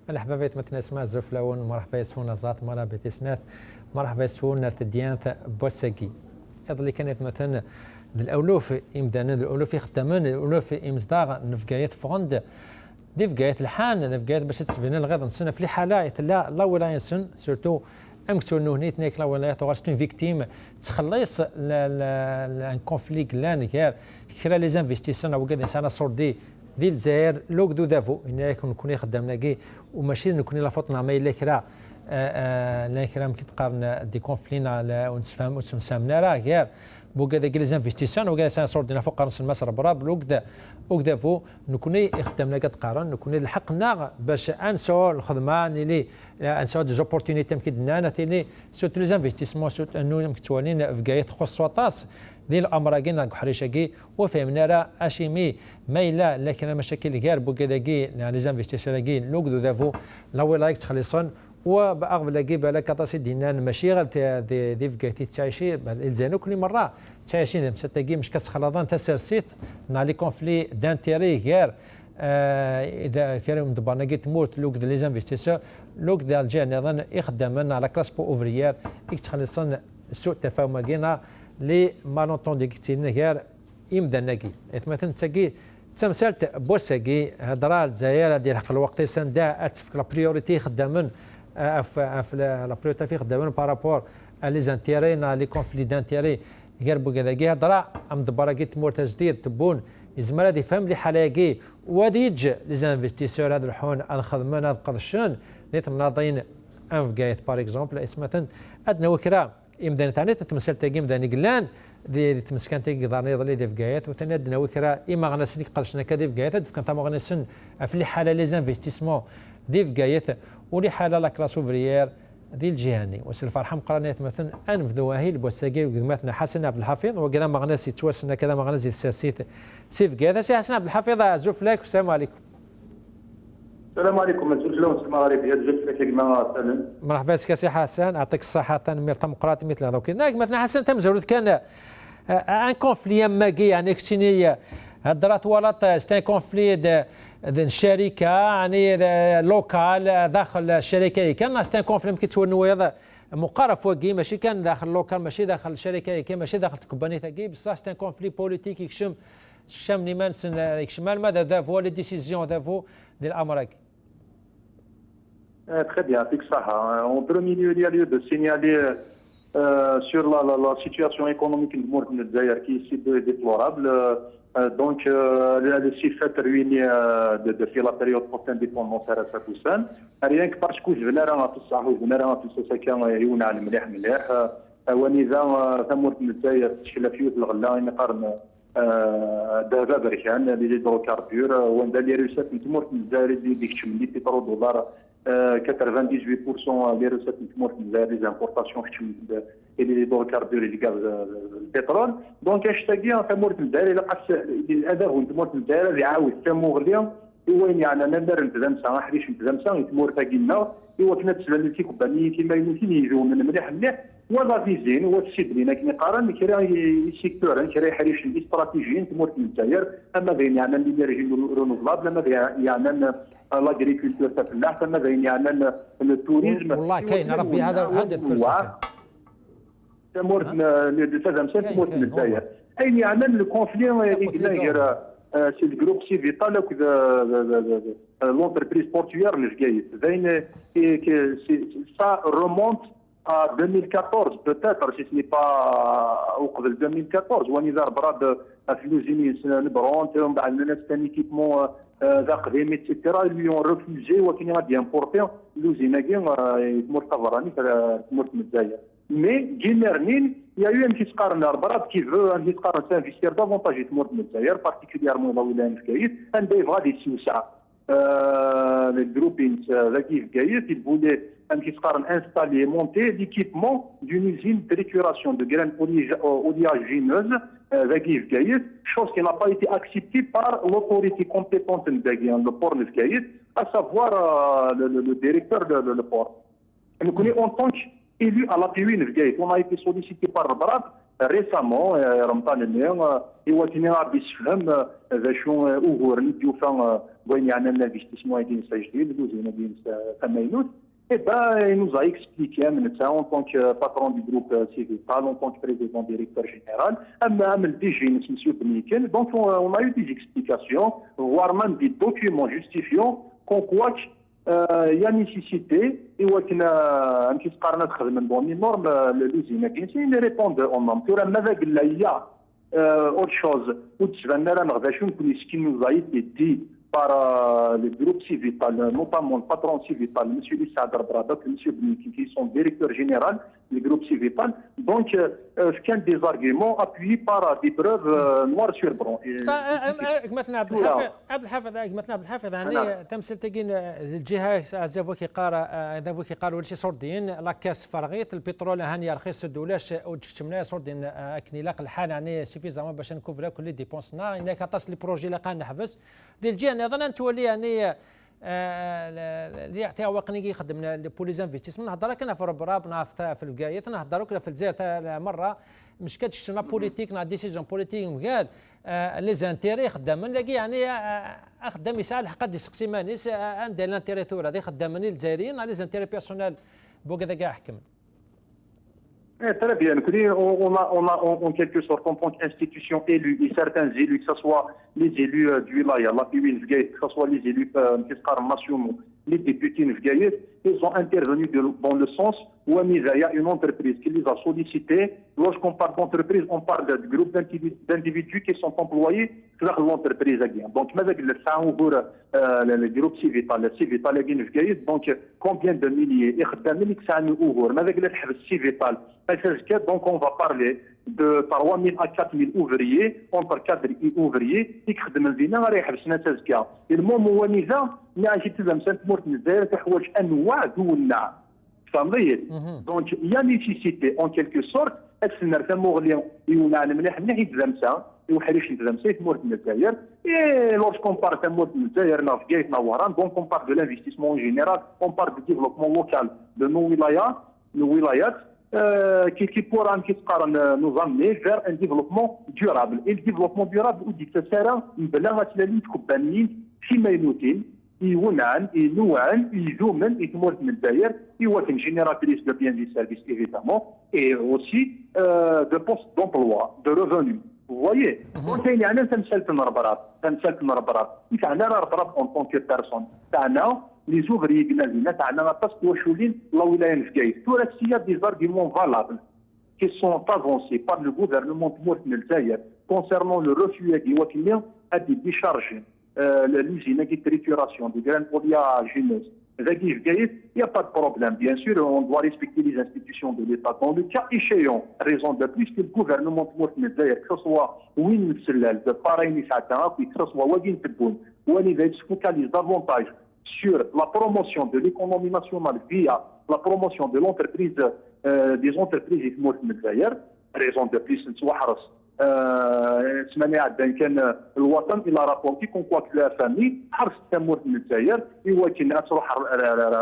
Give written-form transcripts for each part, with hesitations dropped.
مرحبا بك مثلا اسماء زفلون، مرحبا يسون زات مرحبا تسنات، مرحبا يسون نرتديانت بوسكي. هذا اللي كانت مثلا الأولوف إمدانا الأولوف يخدمون الأولوف إمزداغ نفقايات فغند دي فقايات الحان نفقايات باش تسبين الغيظ نسنا في الحالات لا ولا ينسن سورتو امكتو انه هنيت نيك لا ولا تغرستون فيكتيم تخلص ان كونفليك لان كير كرا لي زانفيستيسيون او كاد انسان صوردي ديال الجزائر لوك دو دافو ان نكون خدامنا كي وماشي نكون لا فوتنا ما الا كرا لا كرا كيتقارن دي كونفلينا على ونتفاهم ونسامنا راه كير بوكا داك لي زانفيستيسيون وكا انسان صوردينا فوق راس المسر براب لوك وكذا فو نكوني خدامنا كتقارن نكوني الحقنا باش انسو الخدمه اللي انسو دي زوبورتونيتي كيدنا نتيني سوت لي زانفيستيسمون سوت انه مكتوالين في كايت خص وطاس ديال الامراكين كحريشاكي وفهمنا راه اشيمي مايلا لكن مشاكل كار بوكا داكي لي زانفيستيسيون كي لوك دو دافو لا ولايك تخلصون وباغ لاكي بالك كطاسي دينا ماشي غير دي فكايتي تعيشي الزانو كل مره تعيشين مستاكي مش كتخلطان تسرسيت نا لي كونفلي دانتيري غير اذا كانوا مدبرنا كي تموت لوك دي لي زانفيستيسور لوك ديال الجنرال يخدمنا على كلاس بو اوفريير يتخلصن سوء التفاهم كينا لي مالونطوندي كتير غير يمدنا كي مثلا تاكي تمثلت بوساكي هضره الجزائر ديال حق الوقت سندا اتفك لا بريوريتي خدامن في لا بريوريتي في خدامن بارابور لي زانتيري نا لي كونفلي دانتيري غير بوكذا هضره مدبره كي تمور تجديد تبون يزمر هذه فهم لي حلاقي وادي يجي لي زانفيستيسور هذا الحون الخدمه هذا القرشون اللي تمناضين ان فكايت باغ اكزومبل اسمه ادنى وكرا يمدن ثاني تمثل تاكي مداني قلان دي تمسكن تاكي ضاني ضلي دي فكايات وثاني ادنى وكرا اما غنسني قرشنا كدي فكايات كان ما غنسن في لي حاله لي زانفيستيسمون دي فكايات ولي حاله لا كلاس اوفريير ديال الجهاني وسي الفرحه مقرنات مثلا انفذوا هي البوساكي وقدماتنا حسن عبد الحفيظ وكذا ما غنسي توسنا كذا ما غنزيد ساسيت سيف كذا سي حسن عبد الحفيظ زوف لك والسلام عليكم. السلام عليكم زوج المغاربه زوج لك ما سلام مرحبا بك سي حسن يعطيك الصحه تنمير ديمقراطي مثل هذا وكذا مثلا حسن تمزولت كان ان كونفلي ماكي يعني كتشيني هضرات ولات ستان كونفلي الشركه يعني لوكال داخل الشركه كان ستان كونفلي كيتونوا هذا مقارب فوقي ماشي كان داخل لوكال ماشي داخل الشركه كي ماشي داخل الكومباني تاعي بصح ستان كونفلي بوليتيك يكشم الشام نيمانسن يكشمال ماذا دافو لي ديسيزيون دافو ديال الامراك. Très bien, avec ça. En premier lieu, il y a lieu de signaler sur la situation économique du monde de Zaïre qui est si déplorable. Donc, les chiffres réunis depuis la période post-indépendance à Saint-Oussan. Rien que parce que je venais à tout ça, qui est يون على مليح. ونظام ثمور من الجزائر تشكل فيه الغلا يقارن دابا بركان لي هيدروكاربور وين لي ريسات نتمور من الجزائر ديك تشملي بترول دولار 98% لي ريسات نتمور من الجزائر لي زامبورطاسيون تشمل لي هيدروكاربور اللي غاز البترول دونك اشتاقي ثمور من الجزائر الا قاس الاداء ونتمور من الجزائر اللي عاود تموغليا وين يعني انا ندير نتزامسا حريش نتزامسا يتمور تاكينا ايوا كنا تسلل في كومباني كيما يمكن يجيو من مليح ولا فيزين والسيد لينا كي نقارن كرا سيكتور كرا حريش الاستراتيجيين تمور من الجزائر اما بين يعني الانرجي رونوفلابل اما يعني لاغريكولتور تاع الفلاح اما بين يعني التوريزم والله كاين ربي هذا تمور تزامسا تمور من الجزائر اي يعني الكونفلي غير سي الجروب سي فيتال l'entreprise portuaire لجايت زين ça remonte à 2014 peut-être si ce n'est pas وقبل 2014 ونذا براد في لوزيني نبرونت ومن بعد الناس ثاني كيتمون ذا قديم ايتترا اللي اون ريفوجي وكاين غادي امبورتي لوزينا كي تمور طفراني تمور من الجزائر مي جينيرنين يا يو ام كي تقارن براد كي فو ان كي تقارن سانفيستير دافونتاج تمور من الجزائر بارتيكوليرمون لا ولاية في ان دايف غادي يتوسع الجروبين ذاكي في كايت يبولي ان كي تقارن انستالي مونتي ليكيبمون دون usine de récupération de graines oléagineuses ذاكي في كايت chose qui n'a pas été acceptée par l'autorité compétente ذاكي le port de كايت à savoir le directeur de le port. Nous connaissons en tant qu'élu à la PUI de Gaït, on a été sollicité par le BRAD ريسامون رمضان اليوم يواتني غادي يسفهم شو اوغورني ديوفا وين يعني l'investissement est جديد دوزينا ديال ثمانينوت. Et ben, il nous a expliqué, en tant que patron du groupe Civital, en tant que président directeur général, M. Beniken. Donc, on a eu des explications, voire même des documents justifiant qu'en quoi il y a nécessité, et on a un petit peu de dans les normes, l'usine, ils répondent en normes. Il y a autre chose, ce qui nous a été dit par le groupe Civital, notamment le patron Civital, M. Lissa Darbrada, M. Benikin, qui sont directeurs généraux du groupe Civital. Donc, c'est des arguments appuyés par des preuves noires sur blanc. مثلا عبد الحافظ يعني تمثل تجين الجهه زافوكي قارا ولا شي صوردين لاكاس فرغيت البترول هاني رخيص الدولاش وتشتمنا صوردين اكنيلاق الحال يعني سيفيزامون باش نكوفرا كل ديبونسنا انك تصل لي بروجي لا نحبس ديال الجهه ايضا تولي يعني اللي يعطيها وقني يخدم بولي زانفيستيسمون نهضر كنا في ربراب في البقايات نهضروا كنا في الجزائر مره مش كتشتما بوليتيك نا ديسيجن بوليتيك قال لي زانتيري خدام نلاقي يعني خدام يسال قد يسقسي مانيس عند لانتيري تور هذه خدامني الجزائريين لي زانتيري بيرسونيل بوكذا كاع حكم. Très bien. On a en quelque sorte, en tant qu'institution élue, et certains élus, que ce soit les élus du Wilaya, la PUIN, que ce soit les élus nationaux, les députés, ils ont intervenu dans le sens où il y a une entreprise qui les a sollicités. Lorsqu'on parle d'entreprise, on parle de groupes d'individus qui sont employés vers l'entreprise. Donc, avec le groupe Civital, donc combien de milliers avec le Civital, donc on va parler de 3 000 à 4 000 ouvriers, entre cadres et ouvriers, qui خدم البناء راه يحبسنا تزكى. المهم هو نظام ناجي تلمسان تمرت الجزائر تحوج انواع دولنا. فهمتي؟ دونك يا نيسيسيتي اون كيلكو سورت السنر تموغلي يولع مليح مليح يتلمسا يوحريش يتلمسا تمرت الجزائر. اي لورسكون بار تمرت الجزائر نا فكايت نا وران دونك اون بار دو لانفستيسمون ان جينيرال اون بار دو ديفلوبمون لوكال دو نو ولايات qui pourra nous amener vers un développement durable. Et le développement durable, on dit que ça sert à une compagnie qui mène يونان ينوعن يزومن يتمرد من الجزائر يوكن جينيراتريس دو بيان دي سيرفيس évidemment et aussi de postes d'emploi de revenus. Vous voyez, donc il y a un تمثلت نربرات تاعنا ربرات en tant que personne تاعنا les ouvriers بنادينا تاعنا تسقوا شولين لا ولايه نفكايس تورا سيا دي زارغيمون فالابل qui sont avancés par le gouvernement de الجزائر concernant le refus دي وكيلين à des décharges l'usine de trituration des graines oléagineuses. Il n'y a pas de problème. Bien sûr, on doit respecter les institutions de l'État. Dans le cas échéant, raison de plus que le gouvernement de que ce soit Win Sellel, de Pareil Nisata, que ce soit Wagin Teboun, où il se focalise davantage sur la promotion de l'économie nationale via la promotion de l'entreprise, des entreprises de raison de plus, سمعني عاد كان الوطن الى رابورتي كون كوا كلا فامي حرص تموت من الجزائر يمكن تروح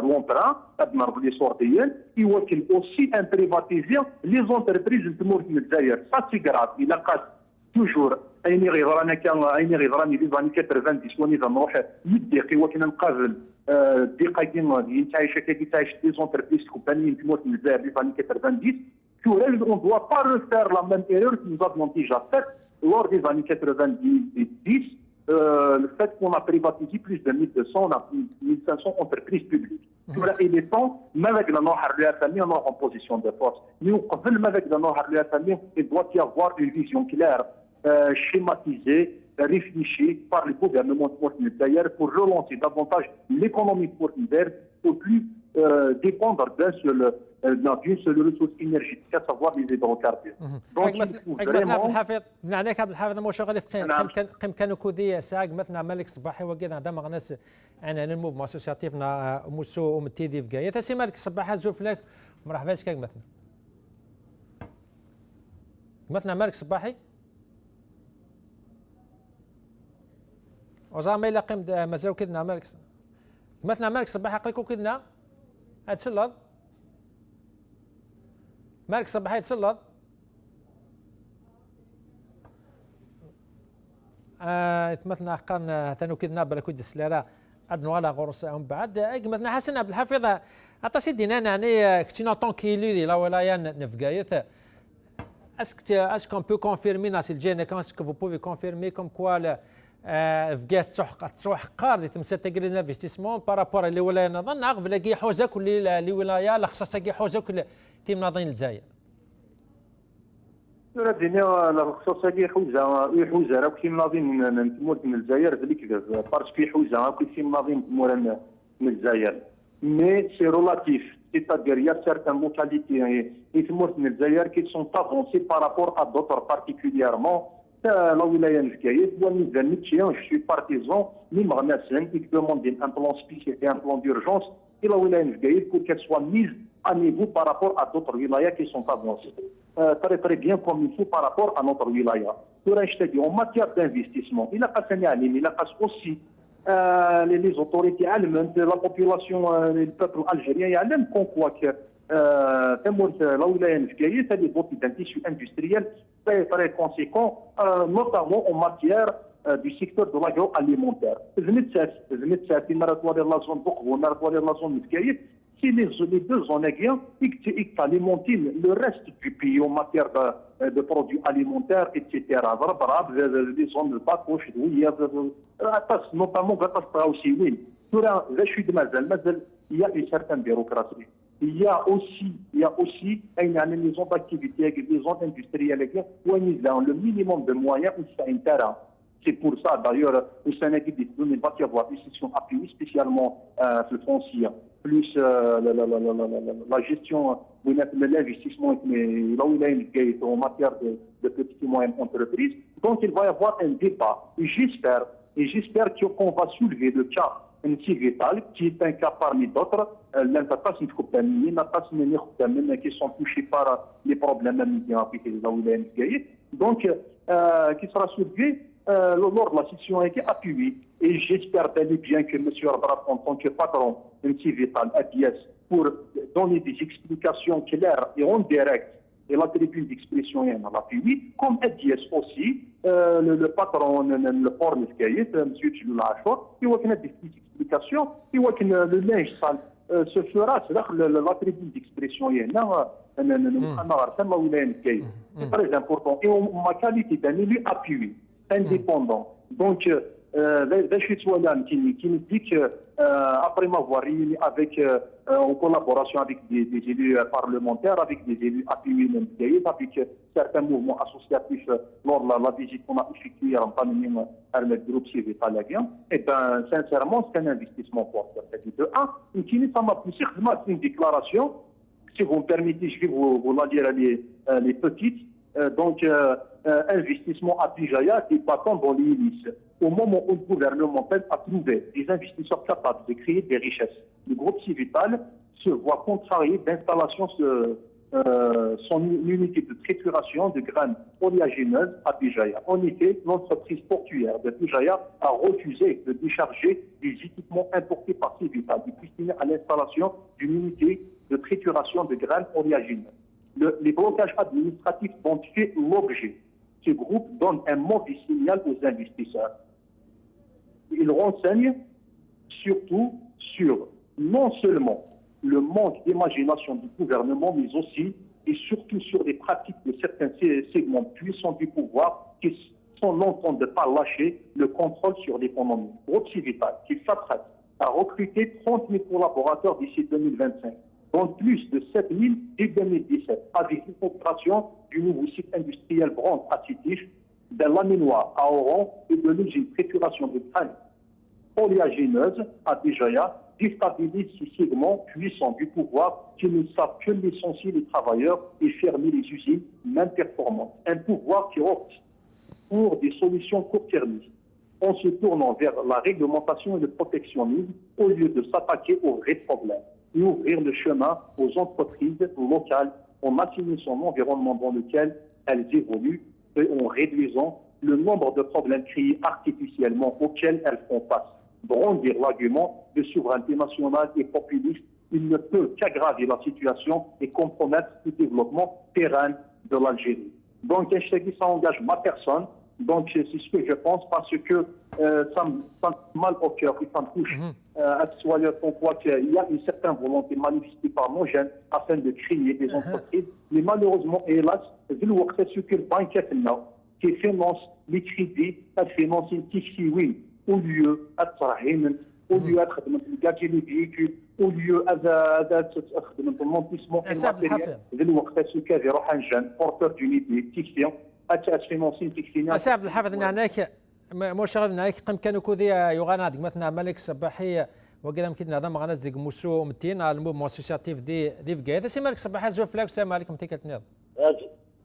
لونطرا نضرب لي صورتيين يمكن اوسي ان بريفاتيزي لي زونتربريز تموت من الجزائر سا سي غراف الى قاس توجور ايني غير انا كان ايني غير راني لي زاني 90 وني نروح يديقي وكنا نقابل دقيقين ديال تعيش كي تعيش لي زونتربريز كومباني تموت من الجزائر لي زاني 90. On ne doit pas refaire la même erreur que nous avons déjà faite lors des années 90, le fait qu'on a privatisé plus de 1200, on a 1500 entreprises publiques. Il est temps, même avec la famille, on est en position de force. Mais même avec la famille, il doit y avoir une vision claire, schématisée, réfléchie par le gouvernement de pour relancer davantage l'économie portuaire au plus dépendre d'une seule ressource énergétique, à savoir les hydrocarbures. Donc, vraiment... عبد الحافظ مشغل في قيم كانوا كودي ساق مثلا مالك صباحي وقينا عندما غناس انا الموف اسوسياتيفنا موسو ومتيدي في جايه تسي مالك صباحي زوف لك مرحبا بك مثلا مالك صباحي وزعما الا قيم مازال كدنا مالك مثلا مالك صباحي قلكو كدنا هتسلط مالك صباحي تسلط مثلا قرن تنوكدنا بلكود السلالة أدنو على غرسهم بعد مثلا حسن عبد الحفيظ أتصي دينا يعني كتينا طونكيلي لا ولاية نفقايت est-ce qu'on peut confirmer dans cette gêne est-ce que vous pouvez confirmer comme quoi فقات تروح قار اللي تمسات تقريز انفستيسمون بارابور اللي ولاية نظن عقب لاقي حوزة كل اللي ولاية لخصص لاقي حوزة كل تيم ناظرين الجزائر الدنيا الخصوص كي حوزه راه كي مناظين نتمور من الجزائر ذلك باسكو حوزه كي مناظين نتمور من الجزائر مي سي رولاتيف c'est-à-dire il y a certaines localités يتمور من الجزائر qui sont avancées par rapport à d'autres particulièrement la wilaya نفكايت ونزال je suis partisan même غناسن qui demande un plan spécifique et un plan d'urgence et la wilaya نفكايت pour qu'elle soit mise à niveau par rapport à d'autres wilayas qui sont avancées. Très bien comme il faut par rapport à notre wilaya. En matière d'investissement, il a pas aussi les autorités allemandes, la population, le peuple algérien, il y a même qu'on croit que la wilaya نفكايت a des bottes d'un tissu industriel très conséquent, notamment en matière du secteur de l'agroalimentaire. Si les deux zones qui alimentent le reste du pays en matière de produits alimentaires, etc. Les zones de Bakouche, notamment aussi, oui. Il y a une certaine bureaucratie. Il y a aussi une zone d'activité, des zones industrielles où ils ont le minimum de moyens où c'est un terrain. C'est pour ça, d'ailleurs, au Sénégal, il va y avoir une section appuyée spécialement le foncier, plus la gestion de l'investissement là où il est en matière de petites et moyennes entreprises. Donc, il va y avoir un débat. Et j'espère qu'on va soulever le cas vital, qui est un cas parmi d'autres, qui sont touchés par les problèmes donc, qui sera soulevé lors de la session a été appuyée. Et j'espère bel et bien que M. Arbraf, en tant que patron de Vital ADS, pour donner des explications claires et en direct, et la tribune d'expression est en appui, comme ADS aussi, le patron, le port de Gaït, M. Djiloul Achor, il voit qu'il y a des explications, il voit que le linge sale se fera, c'est-à-dire la tribune d'expression est c'est très important. Et en ma qualité d'un élu appuyé, indépendant. Donc, qui nous dit que après m'avoir réuni avec en collaboration avec des élus parlementaires, avec des élus appuyés, avec certains mouvements associatifs lors de la visite qu'on a effectuée en pandémie à le groupe civil italien, et bien sincèrement c'est un investissement fort. De un, ça m'a poussé à une déclaration, si vous me permettez, je vais vous la dire les petites. Donc, investissement à Bijaya et pas dans les hélices. Au moment où le gouvernement a trouvé des investisseurs capables de créer des richesses, le groupe Civital se voit contrarié d'installation son unité de trituration de graines oléagineuses à Bijaya. En effet, l'entreprise portuaire de Bijaya a refusé de décharger des équipements importés par Civital destinés à l'installation d'une unité de trituration de graines oléagineuses. Les blocages administratifs dont fait l'objet. Ce groupe donne un mauvais signal aux investisseurs. Il renseigne surtout sur non seulement le manque d'imagination du gouvernement, mais aussi et surtout sur les pratiques de certains segments puissants du pouvoir qui sont longtemps de ne pas lâcher le contrôle sur l'économie. Groupe Civital, qui s'apprête à recruter 30 000 collaborateurs d'ici 2025. dont plus de 7 000 dès 2017, avec l'incorporation du nouveau site industriel Brandt à Sétif, de l'aminoir à Oran et de l'usine de trituration de graines oléagineuses à Bijaya, déstabilise ces segments puissants du pouvoir qui ne savent que licencier les travailleurs et fermer les usines même performantes. Un pouvoir qui opte pour des solutions court-termistes en se tournant vers la réglementation et le protectionnisme au lieu de s'attaquer aux vrais problèmes et ouvrir le chemin aux entreprises locales en assainissant l'environnement dans lequel elles évoluent et en réduisant le nombre de problèmes créés artificiellement auxquels elles font face. Brandir l'argument de souveraineté nationale et populiste, il ne peut qu'aggraver la situation et compromettre le développement pérenne de l'Algérie. Donc, ça engage ma personne Donc, c'est ce que je pense, parce que ça me fait mal au cœur, ça me touche. À ce soit qu'on voit qu'il y a une certaine volonté manifestée par nos jeunes afin de créer des entreprises. Mais malheureusement, hélas, vu le work ce que le banque qui finance les crédits, elle finance une TCW au lieu d'être au lieu de gagner les véhicules, au lieu de l'emplissement et le matériel. vu le work ce que j'ai un jeune porteur d'une idée, TCW. سي عبد الحافظ هناك مشغل هناك قم كانوا كودي يغانا ديك مثلا ملك صباحي وقال يمكن هذا ما غناش ديك مسرو متين على الموفمون اسوسياتيف دي فكايد سي مالك صباحي زول فلاك السلام عليكم تيكات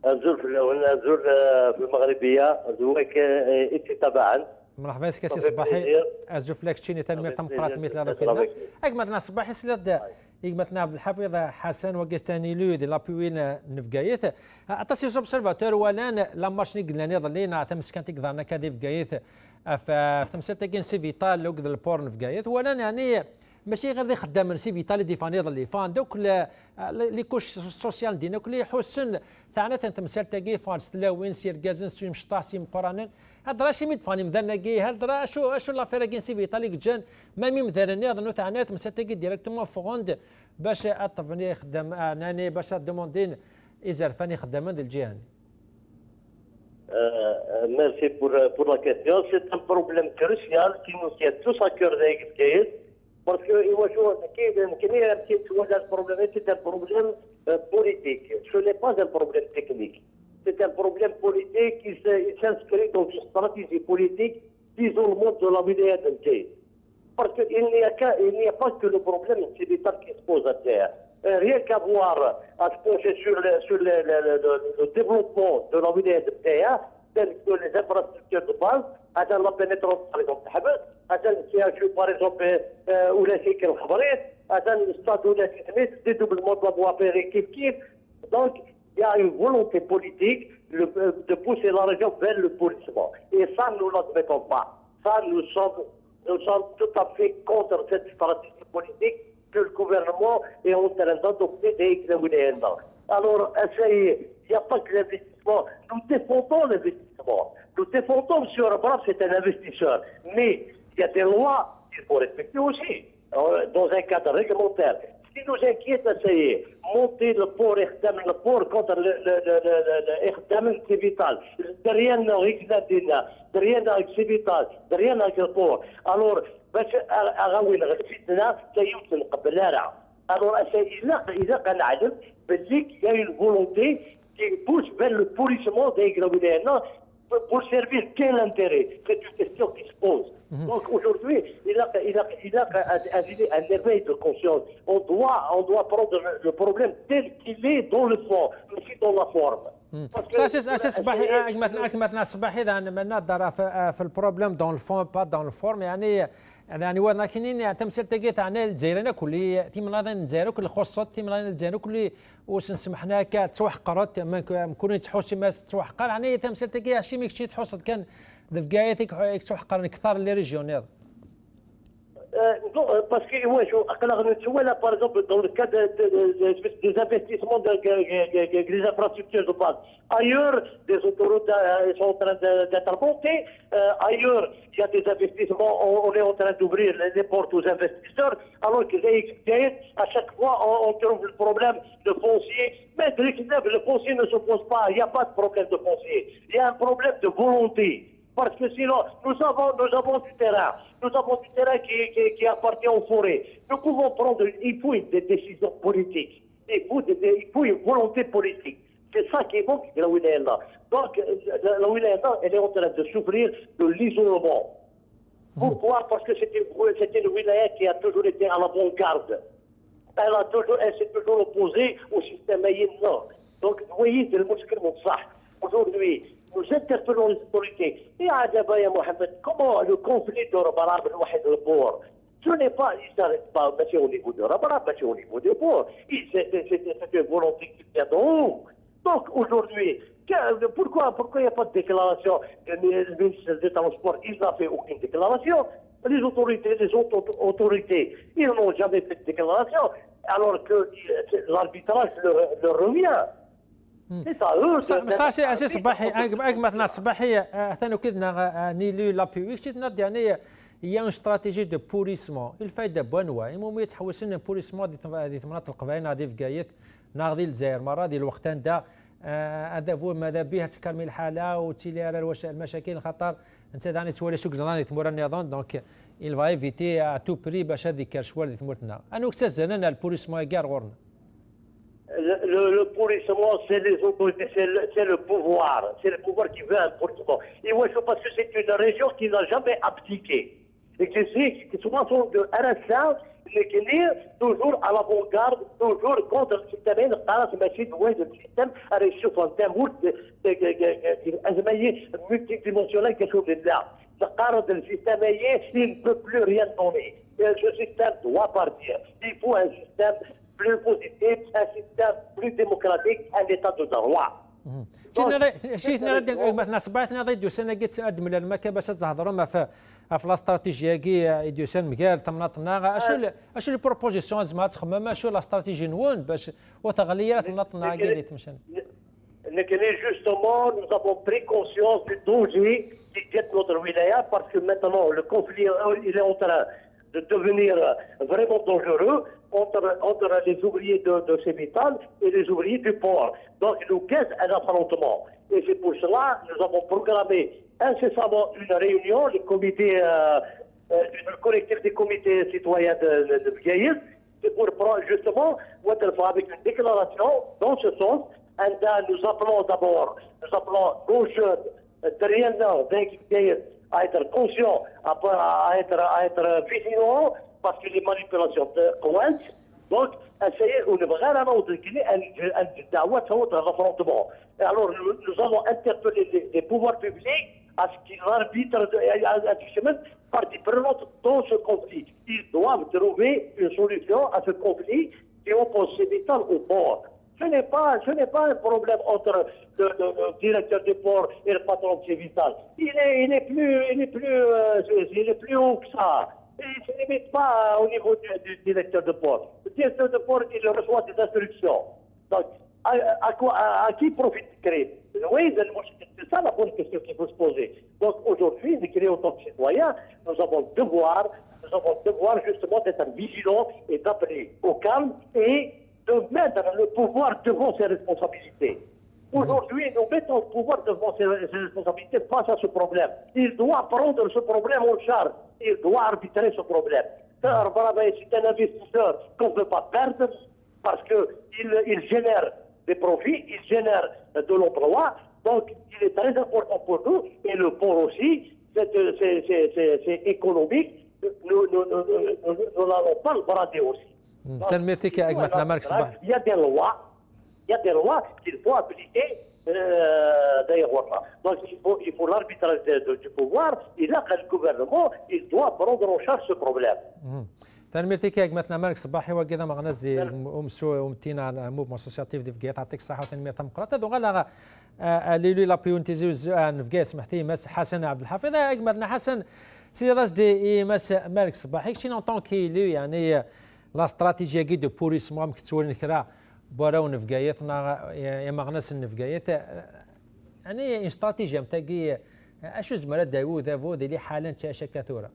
زول في المغربيه زويك اتي تبعا مرحبا سي صباحي زول فلاك تشيني تنمير تم قرات مثل هذا كنا اك مثلا صباحي سلاد مثلا عبد الحفيظ حسن وقستاني لو دي لابوين نفقايت عطاسي اوبسيرفاتور ولان لا ماشي قلنا نضلينا تمسكنتك ظهرنا كادي فقايت فتمسكتك سي فيتال لو قد البور نفقايت ولان يعني ماشي غير ذي خدام سي فيتال دي فاني ظلي فان دوك لي كوش سوسيال دينا كل حسن تاعنا تمثال تاكي فان ستلاوين سير كازن سوي مشطاح سي مقرانن هاد راه شي ميد فاني مدانا كي هاد راه شو لافير كاين سي فيتال جان ما مي مثلا نظنو تاعنا تمثال تاكي ديريكتومون فوند باش اطفني خدام اناني باش دوموندين ازار فاني خدامان ديال الجهه. Merci pour la question. C'est un problème crucial qui nous tient tous à cœur d'Aïkis. Parce que c'est un problème politique. Ce n'est pas un problème technique. C'est un problème politique qui s'inscrit dans une stratégie politique d'isolement de la wilaya de Mkei. Parce qu'il n'y a pas que le problème civil qui se pose à terre. Rien qu'à voir, à se pencher sur le développement de la wilaya de Mkei, telles que les infrastructures de base, à la pénétrance par exemple par exemple où la sécurité الخبريت هذا الاستاد ولا تسميت dédoublement de la voie ferrée كيف donc il y a une volonté politique de pousser la région vers le pourrissement et ça nous l'admettons pas. Ça nous sommes tout à fait contre cette stratégie politique que le gouvernement est en train d'adopter des examens. Alors essayez, il n'y a pas que l'investissement, nous défendons l'investissement. Nous défendons M. Rabraf, c'est un investisseur. Mais il y a des lois qu'il faut respecter aussi, dans un cadre réglementaire. Ce qui nous inquiète, c'est monter le port contre le vital. Derrière c'est vital, derrière le port. Alors, alors, إذا كان نعلم باللي il y a une volonté qui pousse vers le pourrissement des gravitaires pour servir quel intérêt? C'est une question qui se pose. Donc aujourd'hui, il a un éveil de conscience. On doit prendre le problème tel qu'il est dans le fond, mais aussi dans la forme. اساس صباحي مثلا صباحي اذا نظر في البروبليم دون الفون با دون الفورم يعني وانا كاينين تمثيل تلقيت عنا الجزائريين كل تيمناض الجزائر كل خصات تيمناض الجزائر كل واش نسمحنا كتوحقرات ما كوني تحوسي ما توحقر يعني تمثيل تلقي شي ميكشي تحوس كان دفكايتك توحقر كثار لي ريجيونير. Parce que moi, là, par exemple, dans le cas des investissements des infrastructures de base, ailleurs, des autoroutes sont en train d'être montées, ailleurs, il y a des investissements, on est en train d'ouvrir les portes aux investisseurs, alors que à chaque fois, on trouve le problème de foncier. Mais le foncier ne se pose pas, il n'y a pas de problème de foncier, il y a un problème de volonté. Parce que sinon, nous avons du terrain. Nous avons du terrain qui appartient aux forêts. Nous pouvons prendre, il faut des décisions politiques. Il faut une volonté politique. C'est ça qui manque de la wilaya. Donc, la wilaya, elle est en train de souffrir de l'isolement. Pourquoi? Parce que c'était une wilaya qui a toujours été à l'avant-garde. Elle s'est toujours opposée au système aïen. Donc, vous voyez, c'est le mot que aujourd'hui, nous interpellons les autorités. Et à Adaba, Mohamed, comment le conflit de Rabarab, le port, ce n'est pas, il ne s'arrête pas au niveau de Rabarab, mais au niveau du port. C'est une volonté qui vient d'en haut. Donc aujourd'hui, pourquoi il n'y a pas de déclaration? Le ministre des Transports, il n'a fait aucune déclaration. Les autorités, ils n'ont jamais fait de déclaration, alors que l'arbitrage leur revient. C'est à eux. صافي صباحي مثلا صباحي ثاني كذا نيلو لابيوي كتنا يعني هي اون استراتيجي دو بوليسمون الفايده بوانوا المهم يتحوس لنا بوليسمون دي مناطق القبائل غادي في كايت ناضي الجزائر مره ديال الوقتان دا هذا هو ماذا به تكرمي الحاله وتيلي على المشاكل خطر انت داني تولي شوك زراني تمور النظام دونك il va éviter à tout prix باش هذيك الشوال اللي تمورتنا انا وقت زننا البوليسمون كاع غورنا Le pourrissement, c'est les autorités, c'est le pouvoir. C'est le pouvoir qui veut un pourrissement. Et moi, je pense que c'est une région qui n'a jamais abdiqué. Et que c'est que souvent sont de RSA, qui est toujours à l'avant-garde, toujours contre le système. Le système a réussi à faire un multidimensionnel quelque chose de là. Le système, il ne peut plus rien donner. Ce système doit partir. Il faut un système plus positif, un système plus démocratique, un état de droit. شيء مثلا صباحنا ضد سنه قلت ادم المكه باش تهضروا ما في الاستراتيجيه كي يدوسن مكال تمناطنا اشو لي بروبوزيسيون زعما تخمم شو لا استراتيجي نون باش وتغييرات تمناطنا كاع تمشن Justement, nous avons pris conscience du danger qui guette notre wilaya parce que maintenant le conflit il est en train de devenir vraiment dangereux entre les ouvriers de Sémital et les ouvriers du port. Donc, il nous guette un affrontement. Et c'est pour cela que nous avons programmé incessamment une réunion, le collectif des comités citoyens de Bgaïs, c'est pour prendre justement, avec une déclaration dans ce sens. Nous appelons d'abord, gauche, derrière nous, à être conscient, à être vigilant, parce que les manipulations coincent. Donc, essayer de vraiment un affrontement. Alors, nous allons interpeller les pouvoirs publics à ce qu'ils arbitrent partie prenante dans ce conflit. Ils doivent trouver une solution à ce conflit qui oppose Sémital au port. Ce n'est pas un problème entre le directeur du port et le patron de Sémital. Il est plus haut que ça. Il ne se limite pas au niveau du directeur de port. Le directeur de port, il reçoit des instructions. Donc, à qui profite le crime? Oui, c'est ça la bonne question qu'il faut se poser. Donc, aujourd'hui, nous créons en tant que citoyens, nous avons devoir justement d'être vigilants et d'appeler au calme et de mettre le pouvoir devant ses responsabilités. Aujourd'hui, nous mettons le pouvoir devant ses responsabilités face à ce problème. Il doit prendre ce problème en charge. Il doit arbitrer ce problème. C'est un investisseur qu'on ne peut pas perdre parce qu'il génère des profits, il génère de l'emploi. Donc, il est très important pour nous. Et le port aussi, c'est économique. Nous n'allons pas le brader aussi. Il y a des lois qu'il faut appliquer d'ailleurs. Donc il faut l'arbitrage du pouvoir et là le gouvernement il doit prendre en charge ce problème. تنميرتي كي مثلا مالك صباحي وكذا ما غنزي ومتينا موفمون اسوسياتيف دي فكيت يعطيك الصحه وتنمير ديمقراطيه دونك غالا لي لا بيونتيزي نفكاس سمحتي مس حسن عبد الحفيظ مثلا حسن سي راس دي مس مالك صباحي شي نونطون كي لو يعني لا استراتيجيه كي دو بوريسمون مكتسول نكرا براو نفكايتنا يا مغنس النفكايت يعني اون استراتيجيه نتاعي اشو زمرا داوود اللي حالا تاشا كثوره.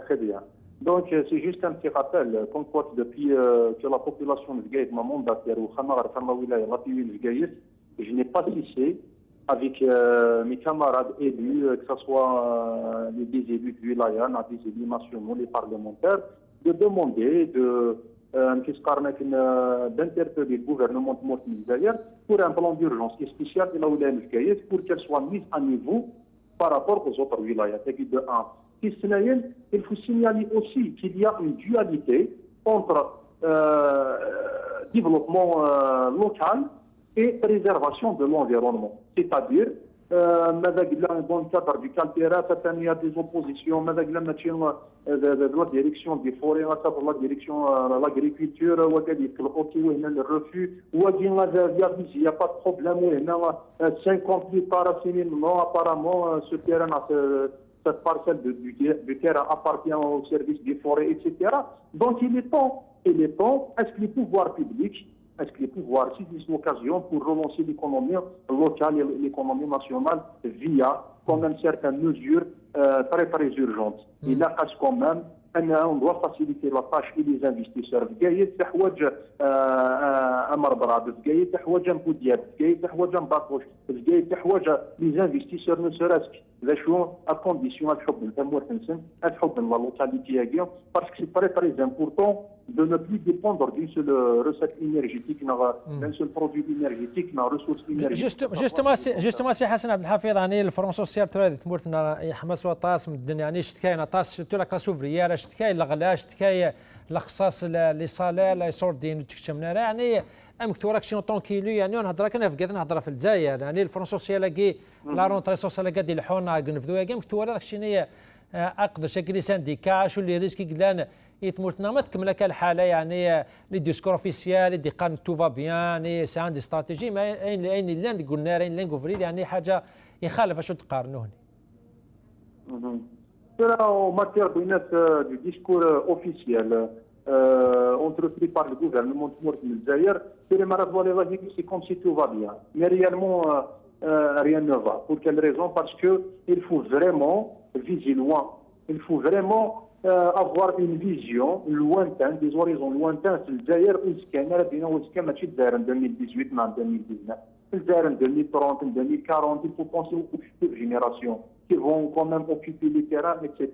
Très bien. Donc, c'est juste un petit rappel. Comme quoi, depuis que la population de Gaït m'a mandaté au Khamar, je n'ai pas cessé avec mes camarades élus, que ce soit des élus de Wilayan, des élus nationaux, les parlementaires, de demander, d'interpeller le gouvernement de Mortier pour un plan d'urgence spécial de la Wilaya de Gaït pour qu'elle soit mise à niveau par rapport aux autres wilayas. De 1. Il faut signaler aussi qu'il y a une dualité entre développement local et préservation de l'environnement. C'est-à-dire, un bon cadre du caltéra, il y a des oppositions, la direction des forêts, la direction de l'agriculture, le refus, il n'y a pas de problème, 58 paracémines, non, apparemment, ce terrain a cette parcelle du terrain appartient au service des forêts, etc. Donc il est temps, est-ce que les pouvoirs publics est-ce que les pouvoirs saisissent l'occasion pour relancer l'économie locale et l'économie nationale via quand même certaines mesures très très urgentes. Il a quand même on doit faciliter la tâche des investisseurs. بقاية تحوج أمر براد، بقاية تحوج مبوديات، بقاية تحوج مباطوش، بقاية تحوج les investisseurs ne serait-ce que ذا شو à condition تحب أنت مورتنسن تحب la localité parce que c'est très très important de ne plus dépendre d'une seule recette énergétique, d'un seul produit énergétique, d'une ressource énergétique. Justement, c'est Hassan Abdelhafid, يعني الفرنسا سوسيال ترى تمورتنا حماس وطاس من الدنيا يعني شتكاي نطاس شتو لا كلاس اوفريير شتكاي الغلا شتكاي الخصاص لي صالير لي سوردين تكشمنا يعني امك توراك شي طون كيلو يعني نهضر كنا في كذا نهضر في الجزائر يعني الفرنسا سوسيال كي لا رونتري سوسيال كادي الحونا كنفدوها كاع امك توراك شنو اقدر شكل سانديكا شو اللي ريسكي كلان يتموتنا ما تكمل لك الحاله يعني لي ديسكور اوفيسيال دي قان تو فا بيان يعني سي عندي استراتيجي ما اين اللي قلنا رين لين كوفري يعني حاجه يخالف شو تقارنوه. En matière du discours officiel entrepris par le gouvernement de Zaïre, c'est comme si tout va bien. Mais réellement, rien ne va. Pour quelle raison? Parce qu'il faut vraiment viser loin. Il faut vraiment avoir une vision lointaine, des horizons lointains. C'est le Zaïre où c'est qu'il y a en 2018, en 2019. Le Zaïre en 2030, en 2040, il faut penser aux futures générations qui vont quand même occuper les terrains, etc.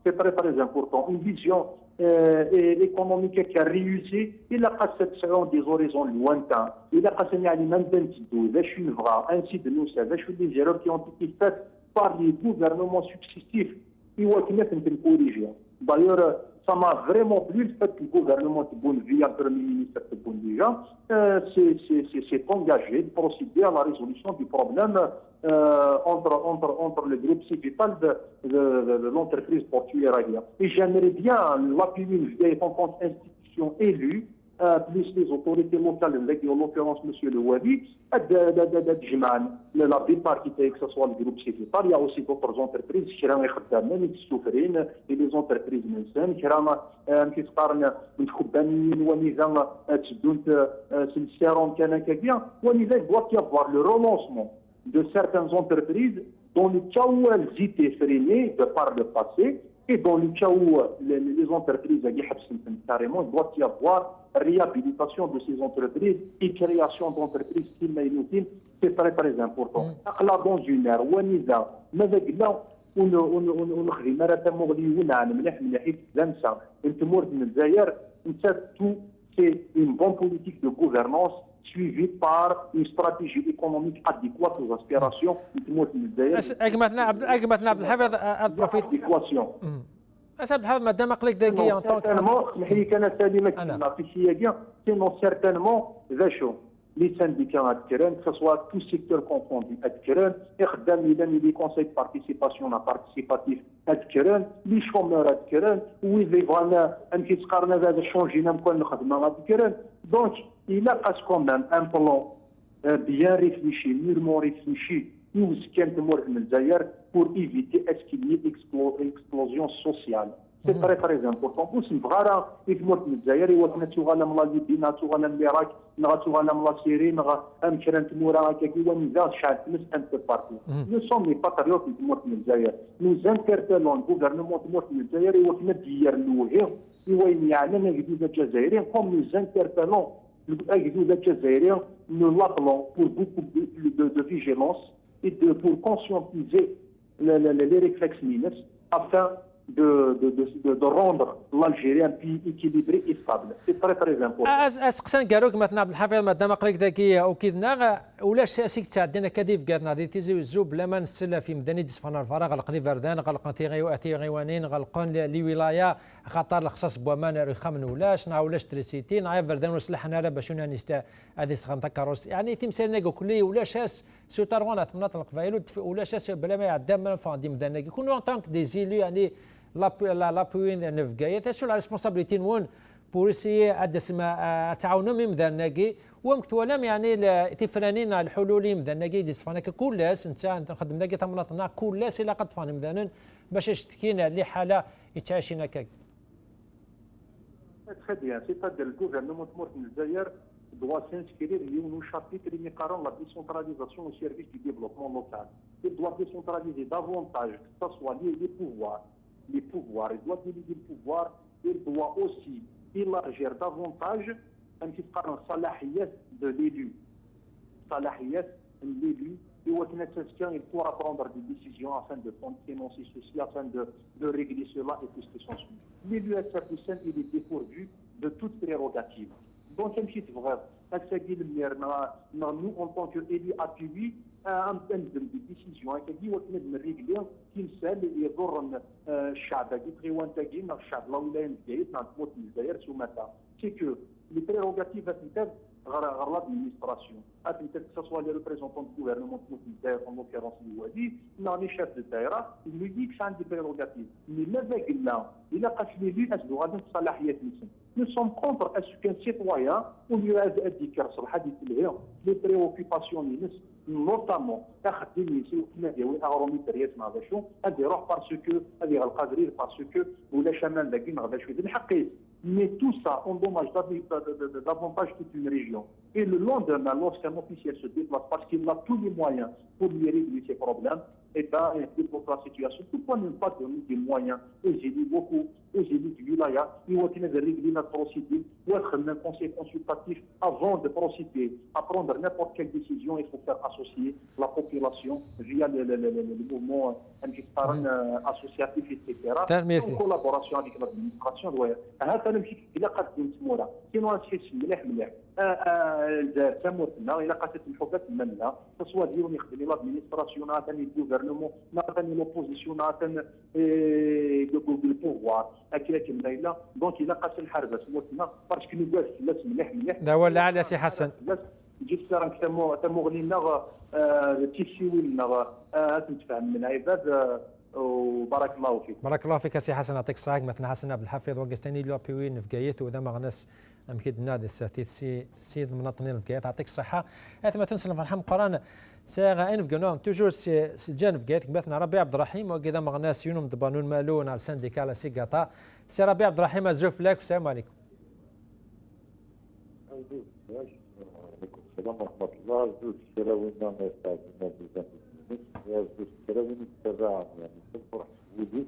C'est très très important. Une vision économique qui a réussi, il a passé des horizons lointains. Il a passé même ainsi de nous, c'est des erreurs qui ont été faites par les gouvernements successifs. D'ailleurs, ça m'a vraiment plu le fait que le gouvernement de Bonvia, le Premier ministre de Bonvia, s'est engagé de procéder à la résolution du problème entre le groupe Civital de l'entreprise portuaire. Et j'aimerais bien l'appuyer en tant qu'institution élue, plus les autorités locales, en l'occurrence M. Le Wadi, la plupart qui que ce soit le groupe Civital, il y a aussi d'autres entreprises qui ont et les entreprises منسان qui قارن من خدامين ونظام تشدون سلسارون كان كبير ولذلك doit y avoir le renoncement de certaines entreprises dont le cas où elles étaient freinées de par le passé et dans le cas où les entreprises carrément, il doit y avoir réhabilitation de ces entreprises et création d'entreprises qui c'est très très important. Dans une ère où c'est une bonne politique de gouvernance suivie par une stratégie économique adéquate aux aspirations les syndicats que ce soit tout secteur confondu, les conseils de participation participatif, les chômeurs, donc il a quand même un plan bien réfléchi, mûrement réfléchi, pour éviter qu'il y ait explosion sociale. C'est très très important. Aussi, vraiment, il faut que nous ayons la Libye, la l'Irak, la Syrie, la nous sommes les patriotes de Zaïre. Nous interpellons le gouvernement de Zaïre et comme nous interpellons nous l'appelons pour beaucoup de vigilance et pour conscientiser les réflexes minus afin de rendre l'Algérie un pays équilibré et stable. C'est très très important. اسقسان قالوك مثلا عبد الحفيظ مادام قريك ذكيه او كيدنا ولاش سيك تعدينا كديف قالنا دي تيزي الزوب بلا ما نسلا في مدني ديسفانا الفراغ غلقني فردان غلقني غيوانين غلقون لي ولايه خاطر الخصاص بوامان رخام ولاش نا ولاش تريسيتي نا فردان وسلحنا لا باش نستا هذه سخنت كاروس يعني تمثال نيغو كلي ولاش سوتاروانات مناطق القبائل ولاش بلا ما يعدى من فاندي مدني يكونوا ان طونك دي زيلو يعني لابوين نفقاية شو لا ريسبونسابيلتي نون بور اسيي ادسما تعاونوا مي مدناكي ومكتولم يعني تفرانين الحلول مدناكي دي سفانك كلاس انت نخدم داكي تمناطنا كلاس الا قد فاني مدنن باش تشتكينا اللي حاله يتعاشينا كاك Très bien, c'est-à-dire le gouvernement de Zaïre doit s'inscrire au chapitre qui concerne la décentralisation au service du développement local. Il doit décentraliser davantage, que ce soit les pouvoirs. Il doit déléguer le pouvoir. Il doit aussi élargir davantage un petit peu la salahiyat de l'élu. Il pourra prendre des décisions afin de financer ceci, afin de régler cela et tout ce qui s'ensuit. L'élu SRPCN, il est dépourvu de toute prérogative. Donc, un petit vrai, nous, en tant qu'élus appuyés, un peu de décision, qui est régler كيمسال يضر الشعب كيتغيوان تاكين الشعب لا ولايه الجزائر تموت الجزائر سماتا سي كو لي بريروغاتيف تاع غير لادمينستراسيون que ce soit les représentants du gouvernement de en l'occurrence l'Ouadi, non les chefs de daïra, il lui dit que c'est un des prérogatives. Mais avec là, il a cassé l'élu à ce droit de salahiyat. Nous sommes contre à ce qu'un citoyen, au lieu d'indiquer sur le hadith les préoccupations notamment parce que mais tout ça endommage davantage toute une région. Et le lendemain, lorsqu'un officiel se déplace parce qu'il a tous les moyens pour lui régler ses problèmes, et bien, il débloque la situation. Pourquoi ne pas donner des moyens aux élus locaux, aux élus du wilaya, ils vont régler notre procédure, ou être un conseil consultatif avant de procéder à prendre n'importe quelle décision. Il faut faire associer la population via le mouvement associatif, etc. En collaboration avec l'administration. إلا قدمت تمورا كاين شي مليح تموتنا إلا قاتت الحكات منا تصوى ديالهم يخدم لادمينستراسيون ثاني الجوفرنمون ثاني لوبوزيسيون ثاني البوفوار هكا كما إلا دونك إلا قاتل الحربه تموتنا باسكو نقاس الناس مليح دا هو اللي على سي حسن جيت سيرانك تمو غنينا تيسيويلنا تنتفاهم من عباد وبارك الله فيك. بارك الله فيك سي حسن يعطيك الصحة. مثلا حسن عبد الحفيظ وقستاني لوبيوين في قايت وذا مغنس أمكيد نادي سيد مناطنين في قايت يعطيك الصحة. أثم تنسل فرحان قران ساغا إن في قنوم توجور سجان في قايت مثلا ربيع عبد الرحيم وكذا مغناس يونم دبانون مالون على السنديكا على سيقاطا سي ربيع عبد الرحيم الزوف لك والسلام عليكم. السلام ورحمة الله. زوج الشراوينا ما يستعجلنا بزاف زوج الشراوين يتبعهم يعني تفرح سعودي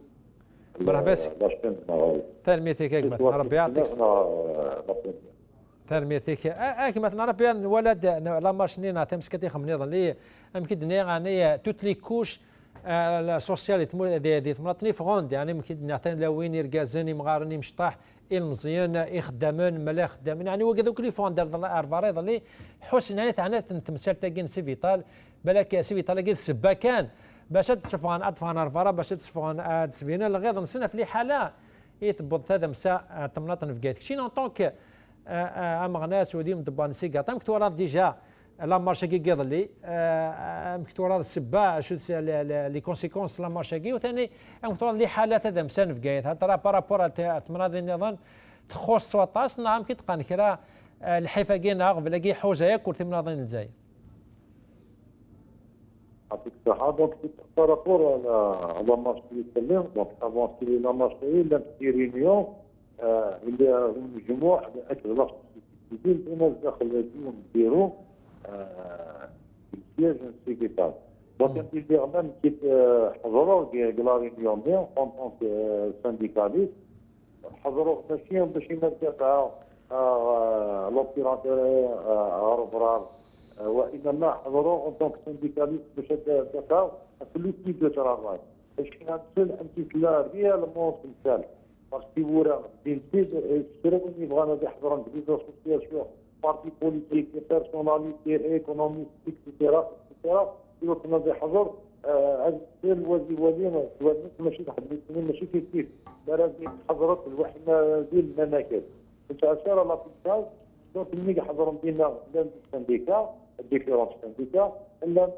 مرحبا بك. تلميذك مثلا ربي يعطيك تلميذك مثلا ربي ولد لا مارشنينا تمسكتي خمنيض اللي يمكن يعني توت لي كوش السوسيال دي تمرطني فغوند يعني يمكن نعطينا لوين يرقازني مغارني مشطاح المزيان يخدمون ملا خدامين يعني وكذوك لي فوندر ارفاريض اللي حسن يعني تاعنا تمثال تاكين سي فيتال بالك سي فيتال كي السبا كان باش تصفغان اطفان ارفارا باش تصفغان اد سفينه لغيض نسنا في حاله يتبط هذا مساء تمناطن في كايتك شي نون طونك امغناس وديم دبان سيكاطا مكتورات ديجا لا مارشاكي كيضلي مكتورات السبا شو لي كونسيكونس لا مارشاكي وثاني مكتورات لي حالات هذا مسان في كايت هذا بارابور تمناضي النظام تخص وطاس نعم كيتقان كرا الحفاقين بلاقي حوجه ياكل تمناضي الجزائر يعطيك الصحة. دونك بارابور على مارشي يتكلم دونك افونسي لا مارشي لا في ريونيون اللي مجموع اكثر الناس داخل البيرو السياج سيكريتار دونك ندير غدا كيف حضروا لا ريونيون ديال اون طونك سانديكاليست حضروا ماشي باش يماركا لوبيراتور غرفرار وانما حضروا اون طونك سانديكاليست باش تلقاو في لو تيب دو ترافاي باش كنمثل انت لا ريالمون مثال باسكو ورا دين تيد السيروني بغانا يحضروا دي زاسوسياسيون بارتي بوليتيك بيرسوناليتي ايكونوميك اكسيتيرا اكسيتيرا كنا يحضر هذا الوزير ماشي ماشي كيف لازم حضرت الوحده ديال المناكب كنت اشار لا فيتال دونك ملي حضروا دينا السانديكا ديفيرونس سانديكا لا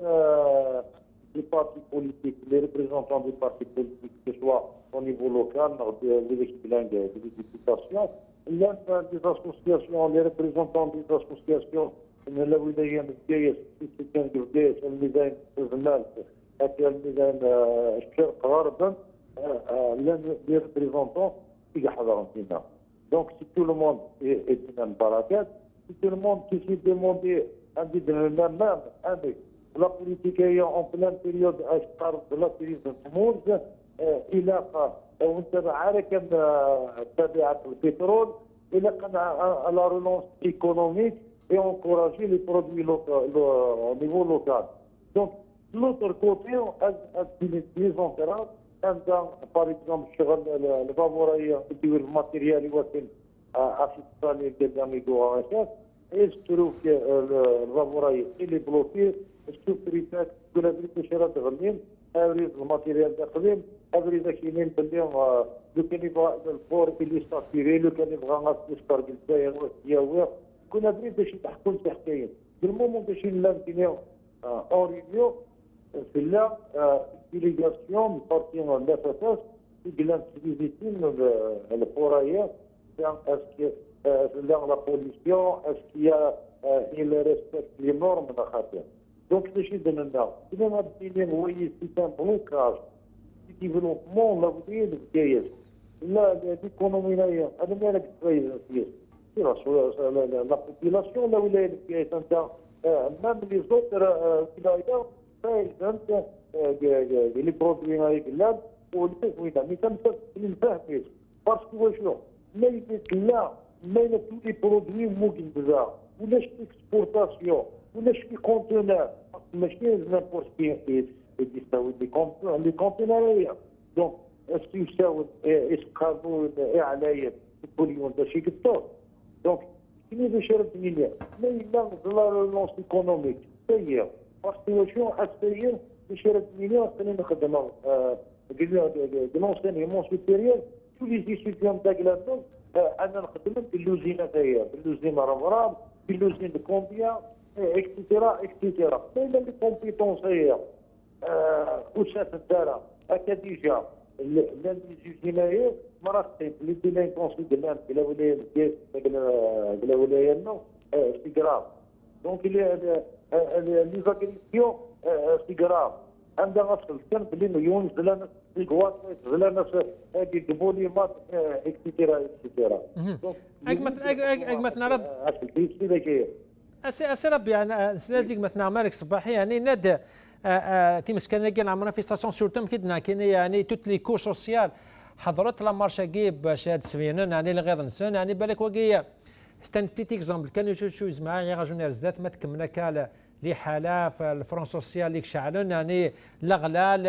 les partis politiques, les représentants des partis politiques, que ce soit au niveau local, les ex-bilingues des députations, les associations, les représentants des associations, la ولاية الجاية كان قبداش الميزان الزمال حتى الميزان الشرق غربا les représentants qui حضروا فينا. Donc si tout le monde est dans le barakat, tout le monde qui s'est demandé même avec la politique en pleine période de la crise de Tmuz, il a وانتبع كان تبعات البترول الى à la relance économique et encourager les produits au niveau local. Donc, de l'autre côté, les enterrances, par exemple, le Bavaria, le matériel, et je trouve que le Bavaria, il est bloqué, je trouve que la vie de غنين أبرز الماتيريال داخلين أبرز كاينين باللي لو كان يبغى الفور اللي ستاكيري لو كان يبغى غاس يسترق الجزائر والسياوية كنا أبرز باش يتحكم في حكاية المومون باش نلامكينيو أون رينيو في لا ديليغاسيون بارتيون لا فاساس في بلان فيزيتين الفورايا اسكي لا بوليسيون اسكي il respecte les normes de خاطر. Donc, c'est chez Denenda. Il y a un voyez, c'est un blocage. C'est développement, là, vous voyez, le KS. Là, l'économie, là, elle est avec la population, là où il est, même les autres villages, par exemple, les produits avec l'âme, ou les produits, mais comme ça, c'est une femme. Parce que, voyez, mais il est là, mais tous les produits, موجين بزاف. ولا exportation. ولا شي كونتينر ماشي نيمبورت كي يساوي لي كونتينريه دونك اسكو يساوي اسكاربون اعلايا البوليون دا شي كتور دونك كيما باش رد مليار ما الا لا ريلونس ايكونوميك سير فاستيواسيون اسير باش رد مليار خلينا نخدموا دي لونسينيمون سوبيريور تو لي ستوديون تاع كلاطون انا نخدم في اللوزينه تاعي في اللوزينه رمرام في اللوزين دو كومبيا etc. Mais les compétences ailleurs, où ça se dara, à Kadija, l'usinaire, Marasté, les délinquances de l'Inde, c'est grave. Donc, il y a les agressions, c'est grave. عندنا في الكلب اللي مليون زلانة سيغوات زلانة البوليمات اكسترا اكسترا. مثلا رب ربي يعني سلازيك مثلا مالك صباحي يعني ند تيمس كان لقينا عمرنا في ستاسيون سورتم كدنا كاين يعني توت لي كو سوسيال حضرت لا مارشا باش هاد سفينان يعني اللي غير نسان يعني بالك وقيه ستان بيتي اكزامبل كانوا شوز معايا غاجونير زدات ما تكملنا كالا لي حاله في الفرون سوسيال اللي شعلون يعني الاغلال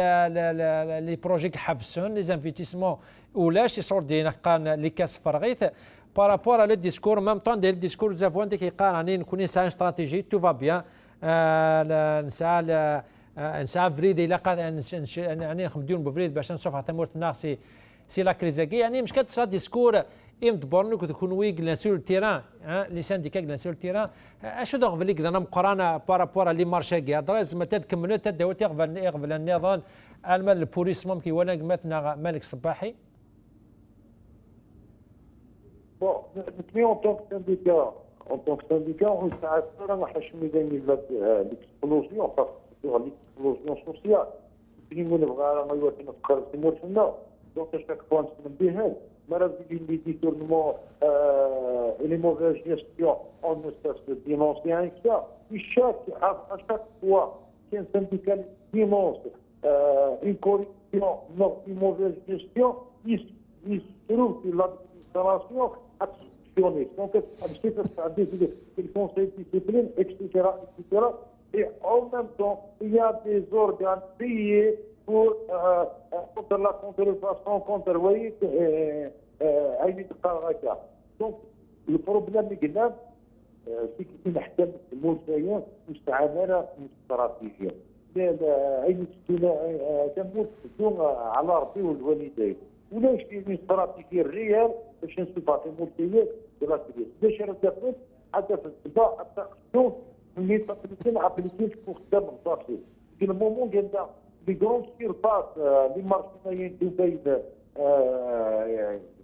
لي بروجي حفسون لي انفيتيسمون ولاش يصور دينا قان لي كاس فرغيث بارابور على الديسكور ميم طون ديال الديسكور زافوان ديك يقال يعني نكون نسعى استراتيجي تو فا بيان نسعى فريد الا قاد يعني نخدموا بفريد باش نشوف حتى مورت الناس سي لا كريزاكي يعني مش كتصا ديسكور ام دبرنو كتكون ويك لا سور التيران لي سانديكا لا سور التيران اشو دغ فليك انا مقرانا بارابور لي مارشاكي هضرز ما تكملوا تداو يغفل النظام المال البوليس ممكن ولا قمتنا مالك صباحي. Bon, mais en tant que syndicat, on s'arrête pas à l'explosion, parce que sur l'explosion sociale. Puis nous devons avoir une autre donc à chaque fois, on se dit, malgré les détournements et les mauvaises gestions, on ne cesse de dénoncer un cas. Et à chaque fois qu'un syndicat dénonce une corruption, une mauvaise gestion, il se trouve que l'administration donc, le conseil de discipline, etc., etc. Et en même temps, il y a des organes payés pour contre la contrefaçon, contre donc, le problème est grave, c'est qu'il نحتاج الموسيقى مستعملة استراتيجية. تموت على ربي والوالدين. ولا في استراتيجية الريال باش نستفادوا من الملكيات ديال الكبير باش نتفق حتى في الصباح التقسيم اللي تقريبا ابليكيت في خدام الفاصل في المومون ديال لي كرون سيرفاس لي مارشيين دبي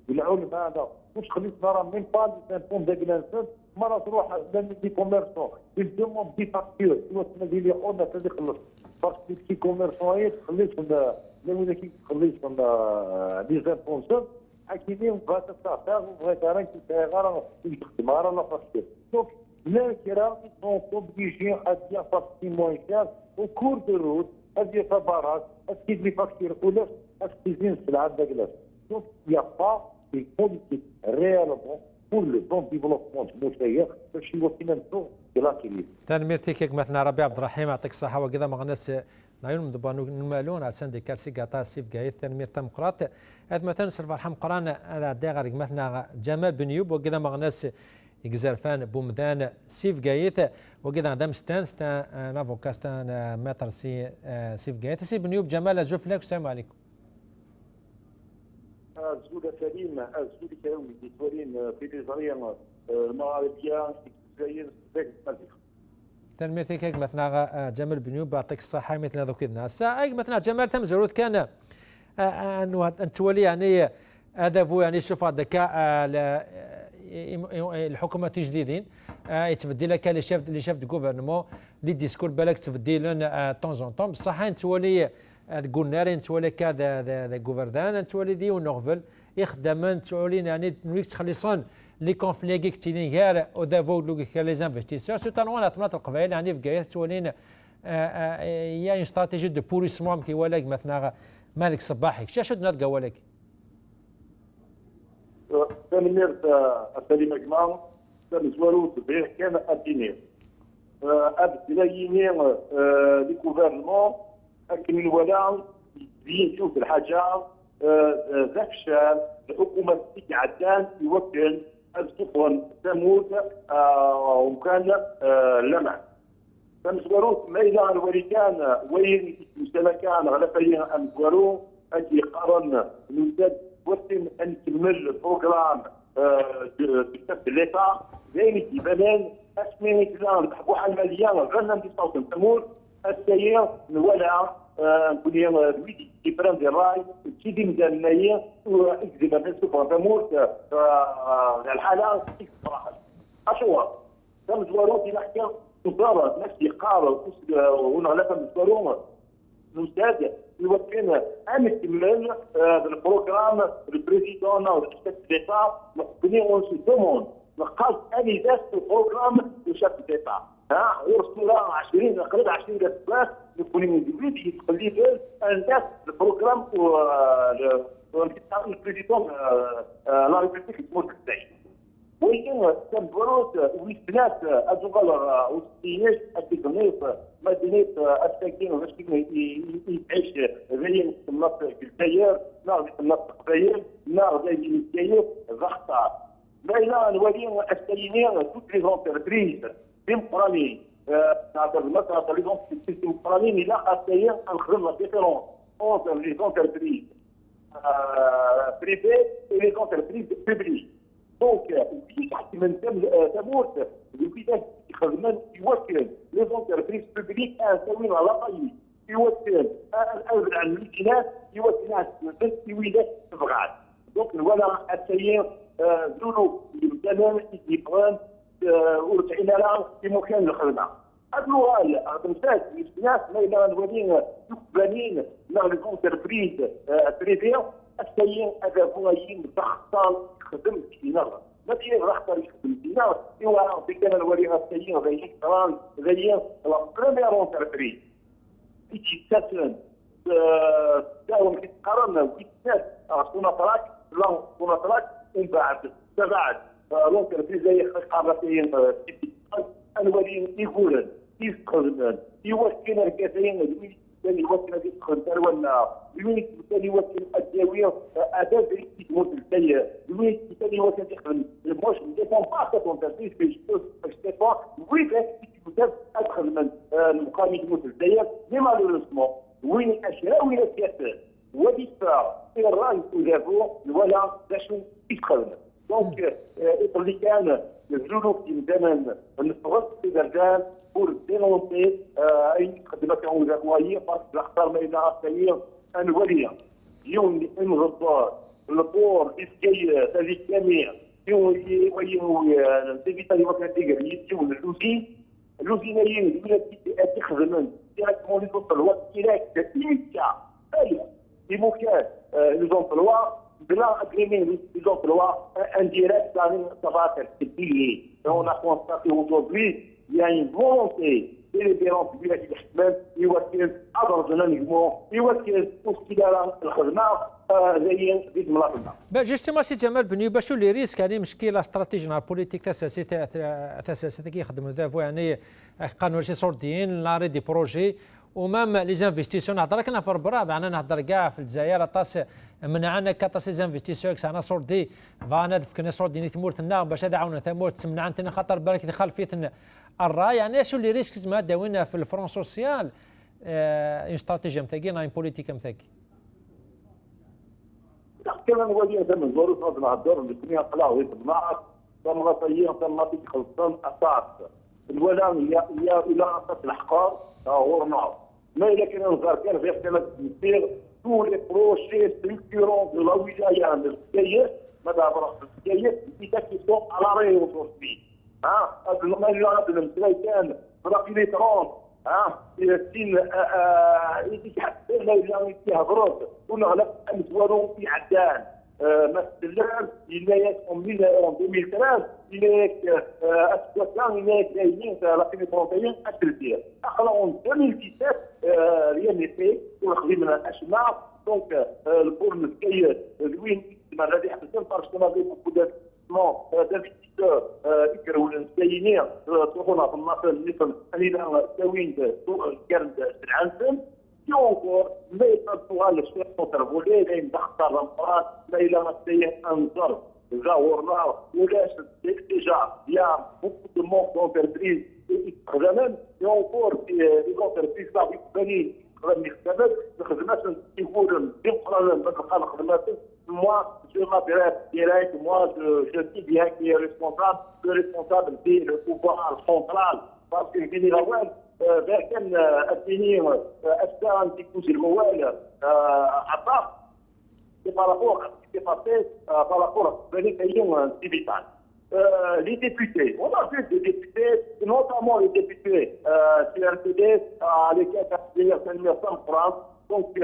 بالعلم هذا واش خليتنا راه ميم با لي سامبون داكلانسون مرة تروح لي كوميرسون يدومون دي فاكتور يوصلنا ديال اون تاع يخلص باسكو لي كوميرسون تخلص لا ولا كي تخلص لي زامبونسون حكيمي وبغات تستعطى وبغات انا كنت غير نخدم راه لا فاكتور دونك لا كرا دونك اوبليجي اديا فاكتور موان كار او كور دو روت اديا تبارات اسكيد لي فاكتور كلش اسكيزين السلعه داكلاس دونك يا با دي بوليتيك ريالمون pour le bon développement de المشايخ باش يوصلنا للسوق ديال تنميرتي كيك مثلا ربي عبد الرحيم يعطيك الصحه وكذا ما غناس نايون دابا نمالون على سانديكال سيكاتا سيف كايت تنمير تمقرات هاد مثلا سير فرحم قران هذا داغر مثلا جمال بن يوب وكذا ما غناس يكزرفان بومدان سيف كايت وكذا غدا مستان نافوكا ستان ماتر سيف كايت سي بن يوب جمال جوف لك السلام عليكم الزوجة سليم الزوجة كلام ديتورين في ديزاريا المغاربية الجزائر المغرب تنميرتي كيك مثلا جمال بن يوب يعطيك الصحة مثل هذوك الناس مثلا جمال تم زرود كان أن تولي يعني هدفه يعني شوف هذاك الحكومة الجديدين يتبدل لك لي شيف دو غوفرنمون لي ديسكور بالك تبدل طون طون بصح تولي تقولنا تولي كذا غوفردان تولي دي ونغفل يخدم تولي يعني نريد تخلصون لي كونفلي كتيرين غير او دافو لو لي زانفستيسور سو تنوانا طمات القبائل يعني في كاير تولين يا اون استراتيجي دو بوريسمون كي ولك مثلا مالك صباحي شاشد نات قوالك تنمير السليم جمال تنزولو تبيه كان الدينير الدلاييني لي غوفرنمون لكن الولاء يبين شوف الحاجه ذاك الشان الحكومه عدان يوكل السلطان ثمود وكان لمع فمسورو ما الى الوريكان وين كان على فريق المسورو اجي قرن نزاد وسم ان نكمل البروغرام بكتاب ليتا زين كيبان اسمي كلام الحقوق الماليه غير ندي صوت ثمود السير الولاء نقول لهم ويدي كيفران ديال الراي تيدي مدار النايه واكذب الناس تموت الحاله صراحه اشوا كم زوارو في الاحكام تضارب نفسي قارة ونغلقها من زوارو نستاذ يوكلنا ان كمل البروغرام البريزيدون او الشيف ديتا مقبلين اون سو دوموند نقاش اني داس البروغرام الشيف ديتا ها ورسولا 20 قريب 20 دقيقه يكون من يتقلي الناس البروغرام البريزيدون لا ريبوبليك الملك السعيد ولكن كان بروت ويسنات ازوغال وستينيش التكنيف مدينه الساكن باش يعيش زي الناس في الجزائر ناخذ الناس في الجزائر ناخذ زي الجزائر ضغطه لا اله الولي السينير توت لي زونتربريز ديمقراطي نعطي مثلا لي زونتربريز ديمقراطي الى السير نخدم لا ديفيرونس اونتر لي زونتربريز بريفي اي لي زونتربريز بوبليك دونك في تحت من تموت الولايات يخدمون يوكل لي زونتربريز بوبليك ساويين على قليل يوكل الأول عن المدينات يوكل ناس في ولايات تبغات دونك الولاء السير زولو يمتلون يبغون ورجعنا لها في مكان الخدمه. اللغه المساج الناس ما الى الولين يقبلين لا لي زونتربريز بريفي السير هذا هو يخدم خدم فينا ما دير راح يخدم فينا ايوا في كان الولي السير غير كران غير لا بريمير زونتربريز يتساتن داوم كيتقارن ويتسات سوناتراك لا سوناتراك ومن بعد تبعد لونتربريز زي قارتين الولي يقولن يستخدمن يوكل الكثيرين اللي يوكل هذه الخنتر ولا الوين اللي يوكل الدواوير اداه زي تموت السيء الوين اللي يوكل يخدم الموش ديفون با كونتربريز في ستيفون وين كيف ادخل من المقام يموت السيء مي مالوريسمون وين اشياء وين السياسه ودفاع الراي ودافو ولا باش يستخدم دونك اللي كان يزولوا في زمن النصرات في الرجال pour dénoncer اي خدمات وزاريه باسكو الاخطار ما الى اخره الوليه يوم انغضار البور اسكي هذه الجميع يوم الديفيتالي وكانت يوم اللوزينيين يخدمون ديريكتمون لي زومبلوا ديريكت ايميديا اي لي موكان لي زومبلوا بلا agreement des emplois indirects dans une savate pilier. On a constaté aujourd'hui il y a une volonté délibérante du village d'Ahmed يوكل أبرزنانيمون يوكل استدارة الخدمة زي بيد ملاحظة. جوستومون سي جمال بنيو باشو لي ريسك هذه مشكله استراتيجيه بوليتيك تاساسيه كيخدموا دافو يعني قانون شي صورديين لاري دي بروجي ومام لي زانفستيسيون نهضر كنا في ربراب انا نهضر كاع في الجزائر طاس منعنا كطاس لي زانفستيسيون انا صوردي فانا دفكنا صوردي تمورتنا باش هذا عاونا تمورت منعنا خاطر بالك دخل فيتنا الراي يعني شو لي ريسك زعما داوينا في الفرون سوسيال اون استراتيجيه متاكي اون بوليتيك متاكي كما نقول هذا من ظروف هذا الدور اللي كنا نقلاو ويتبعث ثم غطيين ثم خلصان اساس الولان هي الى اساس الاحقار غورنا ما الا كان الغركان غير كانت تصير تو لي بروجي ستركتورون دو لا ولايه عند الجزائر ماذا برا الجزائر في تكتيسون على ريو اورسبي هذا المجال المثال كان باقي لي 30 سين يديك حتى لا فيها بروز ونغلق امسوارون في عدان مثلا il est en 2013 il est association il est créé la pénétration à Turquie. En 2017 rien n'est fait pour خدمنا الاشماع دونك البورن الكي الوين ما غادي يحصل parce qu'on avait beaucoup d'investisseurs يكرهوا الكاينين تروحونا في الناصر مثل خلينا كاوين كان العنسم يوفر ما يتصلوا على الشيخ متربولي لين دخل الرمضان ما إلى ما أنظر جاورنا ولاش ديجا يا beaucoup de monde d'entreprise يخدمن يوفر في الانتربريز تاع بنين خدم يخدم الخدمات يقولون يبقى نبقى الخدمات moi je m'adresse direct moi je dis bien qui est responsable le responsable c'est le pouvoir central parce que généralement كان الديني أسكان تكوز الموال عطاء بارابور بني أيام سيبيتان les députés, on a vu des députés, notamment les députés CRPD, lesquels sont en France, donc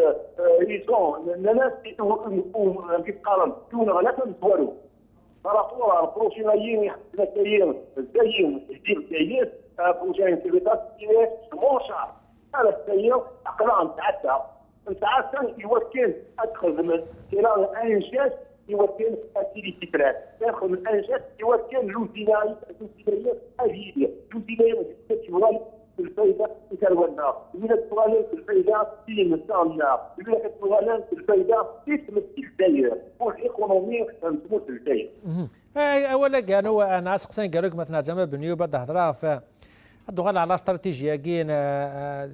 ils sont الناس كيتقارن دون غلطة نتوالو بارابور على البروفيسيوناليين يحسنا كاين زين جديد كاين بروجين سيبيتات كاين موشع هذا السيد أقنع نتعسى يوكل أدخل من خلال الأنشاء يوكل التليفونات يدخل من الأنشاء يوكل لوزيناي أجيبية لوزيناي تتوالي في الفايدة يتلونا من التوالي في الفايدة في مسامنا من التوالي في الفايدة في تمثل الجزائر والإيكونومي تمثل الجزائر. أولا كانوا أنا أسقسين قالوا لك مثلا جمال بنيو بعد هضرة ف الدخول على استراتيجيه كاين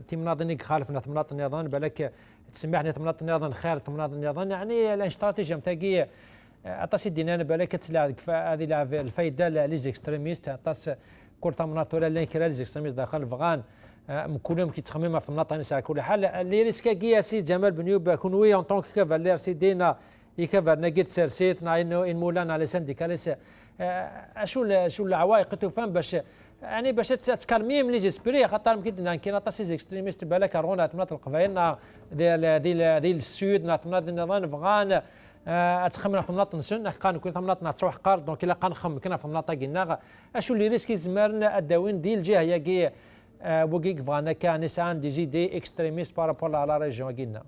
تمناضني خالفنا تمناط النظام بالك تسمحني تمناط النظام خير تمناط النظام يعني الاستراتيجيه نتاعي عطاسي دينا بالك تلعب هذه الفايده لي زيكستريميست عطاس كل تمناط ولا لين كرا لي زيكستريميست داخل الافغان كلهم كيتخمم في المناطق نساء كل حال اللي ريسكا كيا سي جمال بنيوب كونوي اون طونك كافالير سي دينا يكفر نجد سيرسيت انه ان مولانا على سنديكاليس شو العوائق تفهم باش يعني باش تكرميم لي زيسبري خاطر يمكن كاين طاسي زيكستريميست بالك رونا تمناط القبائل ديال السود تمناط النظام افغان تخمنا في مناطق نسن كان كل مناطق تروح قار دونك الا كنخم كنا في مناطق قلنا اشو اللي ريسكي زمرنا الدواوين ديال الجهه ياكي بوكيك فانا كان نسان دي جي دي اكستريميست بارابول على ريجيون قلنا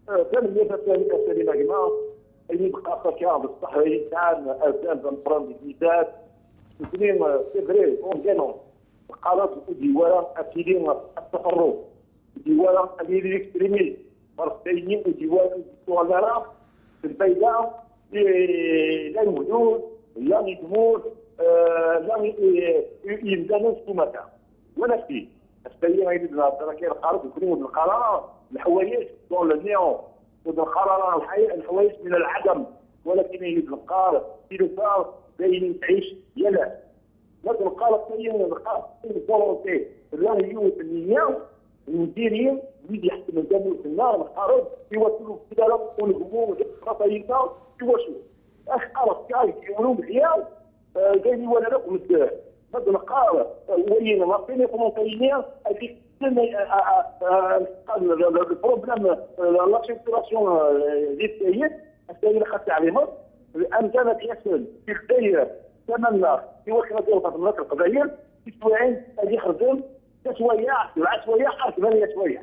كان يفتح السليمه جماعه اللي بقى كان بالصحراء تاع ازال بنفرن الميزات اثنين فبراير اونجينون قرارات ديوان اكيدين التفرق ديوان الاكستريميست فرنسيين وديوان الصغيرة في البيضاء لا الحدود لا الجمهور لا يلزموا في مكان ولا فيه السيد غير نهضر كاين القرار يكونوا القرار الحوايج دون النيون والقرار الحوايج من العدم ولكن يتلقى في الفار باين تعيش يلا لكن القرار كاين القرار فولونتي لا يوت النية المديرين اللي يحكم الجمهور في النار القرار يوصلوا الاداره والهموم والخطايا يوصلوا اش عرف كاي يقولوا مزيان جاي ولا لكم هذا القرار وين ما فين فولونتيين هذيك le problème, la circulation des pays, السيد خدت عليهم الامكانه يحصل في الجزائر تمنى في وقت المناطق القبائل في سواعين هذه خرجون شويه 7 شويه 8 شويه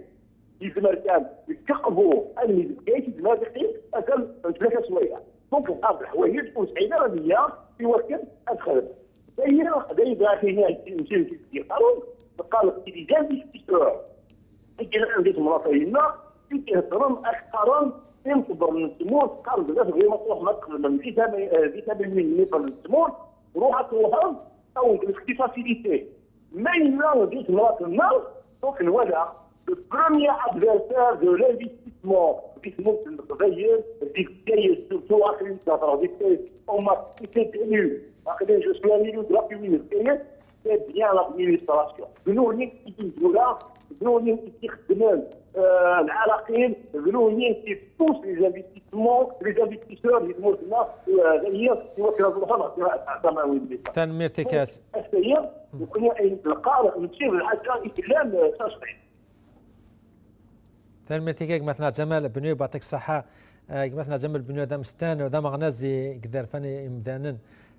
في المركان يتقبوا اني بكيت المادقي اكل 3 شويه ممكن اربع حوايج تكون سعيده رميه في وقت ادخل هي داخليا يمكن يقارن قال الاتجاه الاستشراع يجي عندي المناطقينا يجي الضرم اكثر ينتظر من التمور قال بزاف غير مطروح ما تقبل من فيتامين من التمور روح توهم او الاختفافيليتي maintenant dit maintenant donc voilà le premier adversaire de l'investissement في التغير في surtout اخر في هما يتبعوا اخر جو سوي ميليو de la publicité c'est bien l'administration بنوني يجوا لا بنوني يخدموا العراقيل بنوني كيفوس لي انفستيسور يدمروا لنا هي يوكلوا الخدمه السماويه تنمير تكاس السير وكنا نلقى نمشيو للحاجه كلام تشطيب تنمير تكاك مثلا جمال بنيو بعطيك الصحه مثلا جمال بنيو دام ستان ودام غنازي قدر فاني امدانا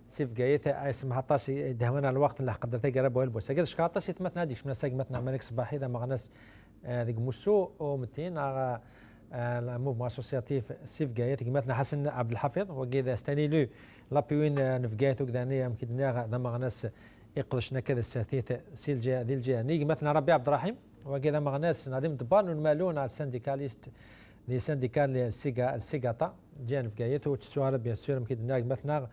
سيف قايته ايس محطاش دهونا الوقت اللي قدرت قرب والبوس قدر شكاطاش تمتنا ديك من ساق متنا مالك صباحي اذا مغناس ديك موسو ومتين الموفمون اسوسياتيف سيف قايته كمثنا حسن عبد الحفيظ وكذا استاني لو لابيوين نفقايتو كذا يمكن ذا مغناس يقلشنا كذا الساتيت سيلجا ذي الجاني مثلا ربي عبد الرحيم وكذا مغناس نادم دبان ونمالون على السنديكاليست لي سنديكال السيغاتا جان نفقايتو تسوال بيان سور يمكن مثلا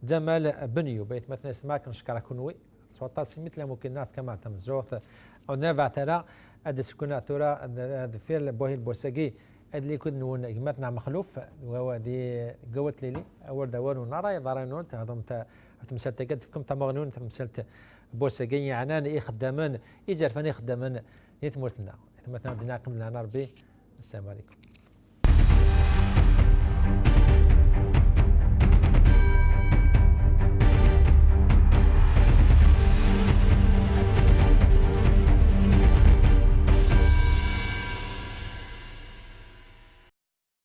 جمال بنيو بيت مثلا اسماك نشكر كونوي سواء مثل ممكن نعرف كما تمزوت او نافع ترى ادس كنا ترى الفيل بوهي البوساقي اللي كنا نون مثلا مخلوف وهو دي قوت ليلي اول دوار ونرى يضارنون هذم تمثل تقد فيكم تمغنون تمثلت بوساقي يعني خدامان يجر فني خدامان يتموتنا مثلا دينا قبل ربي السلام عليكم.